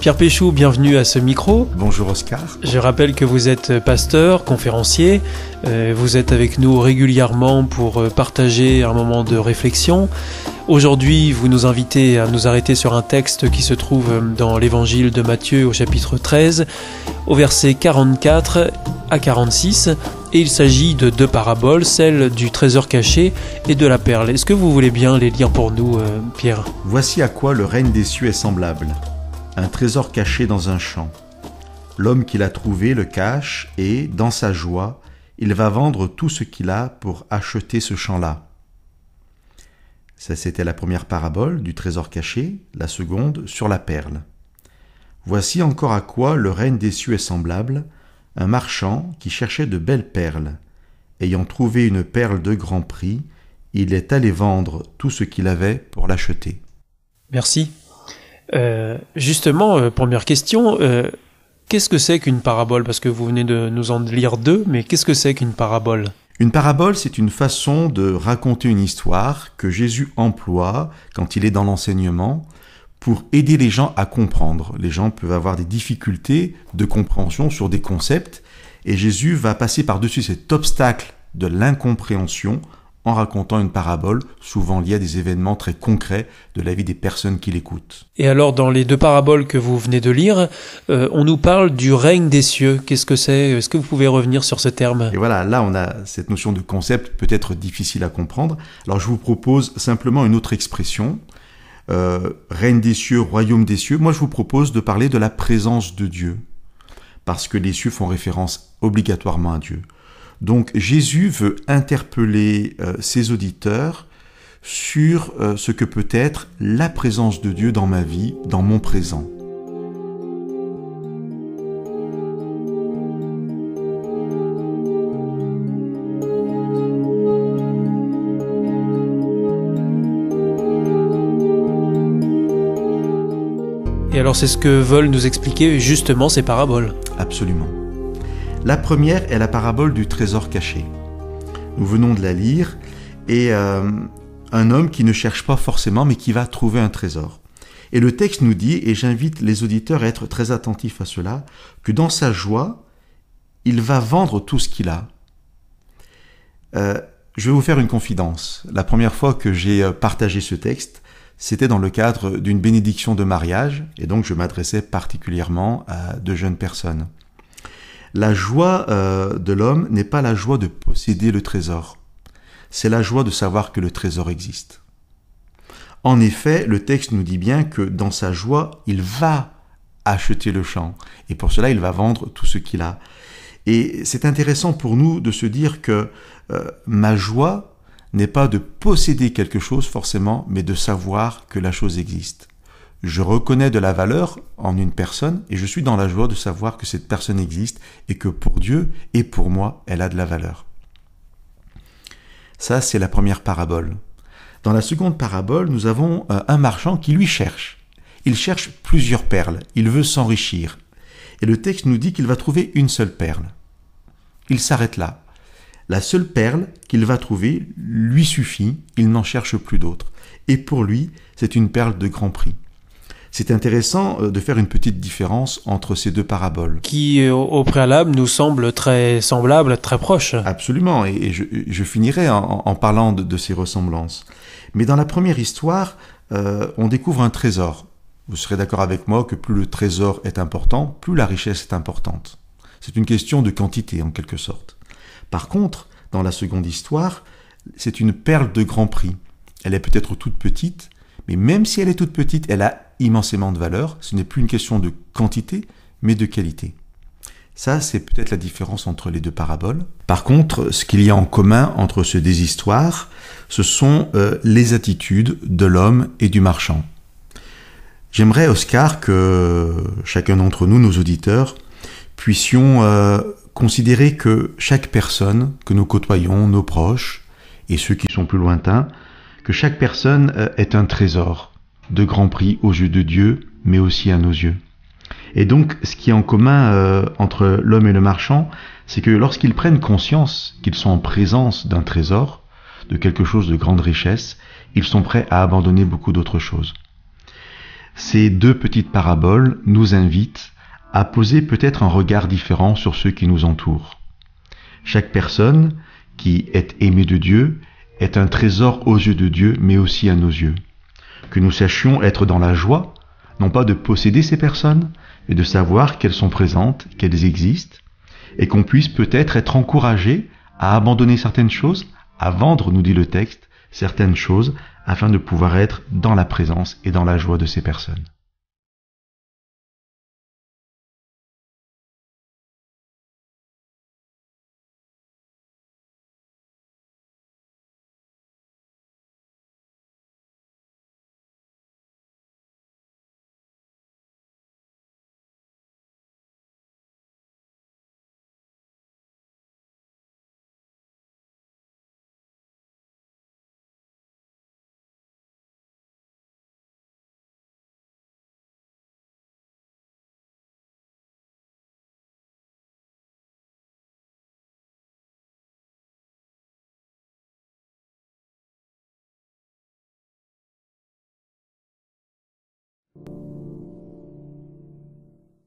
Pierre Péchou, bienvenue à ce micro. Bonjour Oscar. Je rappelle que vous êtes pasteur, conférencier. Vous êtes avec nous régulièrement pour partager un moment de réflexion. Aujourd'hui, vous nous invitez à nous arrêter sur un texte qui se trouve dans l'évangile de Matthieu au chapitre 13, au verset 44 à 46. Et il s'agit de deux paraboles, celle du trésor caché et de la perle. Est-ce que vous voulez bien les lire pour nous, Pierre ? Voici à quoi le règne des cieux est semblable. Un trésor caché dans un champ. L'homme qui l'a trouvé le cache et, dans sa joie, il va vendre tout ce qu'il a pour acheter ce champ-là. Ça, c'était la première parabole du trésor caché, la seconde sur la perle. Voici encore à quoi le règne des cieux est semblable. Un marchand qui cherchait de belles perles. Ayant trouvé une perle de grand prix, il est allé vendre tout ce qu'il avait pour l'acheter. Merci. Justement, première question, qu'est-ce que c'est qu'une parabole ? Parce que vous venez de nous en lire deux, mais qu'est-ce que c'est qu'une parabole ? Une parabole, c'est une façon de raconter une histoire que Jésus emploie quand il est dans l'enseignement pour aider les gens à comprendre. Les gens peuvent avoir des difficultés de compréhension sur des concepts et Jésus va passer par-dessus cet obstacle de l'incompréhension en racontant une parabole, souvent liée à des événements très concrets de la vie des personnes qui l'écoutent. Et alors, dans les deux paraboles que vous venez de lire, on nous parle du règne des cieux. Qu'est-ce que c'est ? Est-ce que vous pouvez revenir sur ce terme ? Et voilà, là on a cette notion de concept peut-être difficile à comprendre. Alors je vous propose simplement une autre expression. Règne des cieux, royaume des cieux. Moi je vous propose de parler de la présence de Dieu. Parce que les cieux font référence obligatoirement à Dieu. Donc Jésus veut interpeller ses auditeurs sur ce que peut être la présence de Dieu dans ma vie, dans mon présent. Et alors c'est ce que veulent nous expliquer justement ces paraboles. Absolument. La première est la parabole du trésor caché. Nous venons de la lire et un homme qui ne cherche pas forcément mais qui va trouver un trésor. Et le texte nous dit, et j'invite les auditeurs à être très attentifs à cela, que dans sa joie, il va vendre tout ce qu'il a. Je vais vous faire une confidence. La première fois que j'ai partagé ce texte, c'était dans le cadre d'une bénédiction de mariage et donc je m'adressais particulièrement à de jeunes personnes. La joie de l'homme n'est pas la joie de posséder le trésor. C'est la joie de savoir que le trésor existe. En effet, le texte nous dit bien que dans sa joie, il va acheter le champ. Et pour cela, il va vendre tout ce qu'il a. Et c'est intéressant pour nous de se dire que ma joie n'est pas de posséder quelque chose forcément, mais de savoir que la chose existe. Je reconnais de la valeur en une personne et je suis dans la joie de savoir que cette personne existe et que pour Dieu et pour moi, elle a de la valeur. Ça, c'est la première parabole. Dans la seconde parabole, nous avons un marchand qui lui cherche. Il cherche plusieurs perles. Il veut s'enrichir. Et le texte nous dit qu'il va trouver une seule perle. Il s'arrête là. La seule perle qu'il va trouver lui suffit. Il n'en cherche plus d'autres. Et pour lui, c'est une perle de grand prix. C'est intéressant de faire une petite différence entre ces deux paraboles. Qui, au préalable, nous semblent très semblables, très proches. Absolument, et je finirai en parlant de ces ressemblances. Mais dans la première histoire, on découvre un trésor. Vous serez d'accord avec moi que plus le trésor est important, plus la richesse est importante. C'est une question de quantité, en quelque sorte. Par contre, dans la seconde histoire, c'est une perle de grand prix. Elle est peut-être toute petite, mais même si elle est toute petite, elle a immensément de valeur. Ce n'est plus une question de quantité, mais de qualité. Ça, c'est peut-être la différence entre les deux paraboles. Par contre, ce qu'il y a en commun entre ces deux histoires, ce sont les attitudes de l'homme et du marchand. J'aimerais, Oscar, que chacun d'entre nous, nos auditeurs, puissions considérer que chaque personne que nous côtoyons, nos proches, et ceux qui sont plus lointains, que chaque personne est un trésor de grand prix aux yeux de Dieu, mais aussi à nos yeux. Et donc, ce qui est en commun entre l'homme et le marchand, c'est que lorsqu'ils prennent conscience qu'ils sont en présence d'un trésor, de quelque chose de grande richesse, ils sont prêts à abandonner beaucoup d'autres choses. Ces deux petites paraboles nous invitent à poser peut-être un regard différent sur ceux qui nous entourent. Chaque personne qui est aimée de Dieu est un trésor aux yeux de Dieu, mais aussi à nos yeux. Que nous sachions être dans la joie, non pas de posséder ces personnes, mais de savoir qu'elles sont présentes, qu'elles existent, et qu'on puisse peut-être être encouragés à abandonner certaines choses, à vendre, nous dit le texte, certaines choses, afin de pouvoir être dans la présence et dans la joie de ces personnes.